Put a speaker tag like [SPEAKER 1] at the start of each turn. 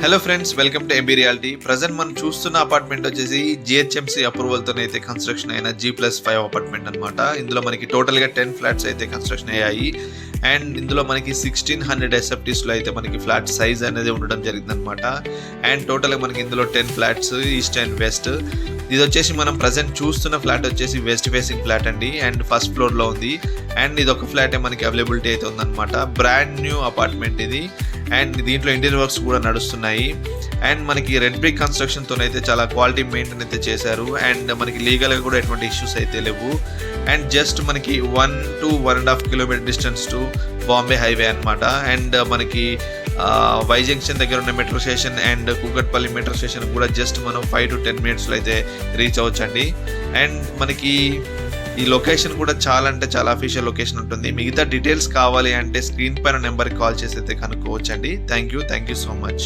[SPEAKER 1] Hello friends, welcome to MB reality. Present మనం చూస్తున్న apartment వచ్చేసి జిహెచ్ఎంసీ అప్రూవల్తో అయితే కన్స్ట్రక్షన్ అయిన G+5 అపార్ట్మెంట్ అనమాట. ఇందులో మనకి టోటల్గా 10 ఫ్లాట్స్ అయితే కన్స్ట్రక్షన్ అయ్యాయి. అండ్ ఇందులో మనకి 1600 SFTస్లో అయితే మనకి ఫ్లాట్ సైజ్ అనేది ఉండడం జరిగింది అనమాట. అండ్ టోటల్గా మనకి ఇందులో 10 ఫ్లాట్స్ ఈస్ట్ అండ్ వెస్ట్. ఇది వచ్చేసి మనం ప్రజెంట్ చూస్తున్న ఫ్లాట్ వచ్చేసి వెస్ట్ ఫేసింగ్ ఫ్లాట్ అండి. అండ్ ఫస్ట్ ఫ్లోర్లో ఉంది. అండ్ ఇది ఒక ఫ్లాటే మనకి అవైలబిలిటీ అయితే ఉందన్నమాట. బ్రాండ్ న్యూ అపార్ట్మెంట్ ఇది. అండ్ దీంట్లో ఇంటీరియర్ వర్క్స్ కూడా నడుస్తున్నాయి. అండ్ మనకి రెడ్ బ్రిక్ కన్స్ట్రక్షన్తో అయితే చాలా క్వాలిటీ మెయింటైన్ అయితే చేశారు. అండ్ మనకి లీగల్గా కూడా ఎటువంటి ఇష్యూస్ అయితే లేవు. అండ్ జస్ట్ మనకి 1 to 1.5 kilometre distance to Bombay highway అనమాట. అండ్ మనకి వై జంక్షన్ దగ్గర ఉన్న metro station and Kukatpally metro station కూడా జస్ట్ మనం 5 to 10 మినిట్స్లో అయితే రీచ్ అవ్వచ్చండి. అండ్ మనకి ఈ లొకేషన్ కూడా చాలా అంటే చాలా అఫీషియల్ లొకేషన్ ఉంటుంది. మిగతా డీటెయిల్స్ కావాలి అంటే స్క్రీన్ పైన నెంబర్కి కాల్ చేసి అయితే కనుక్కోవచ్చండి. Thank you so much.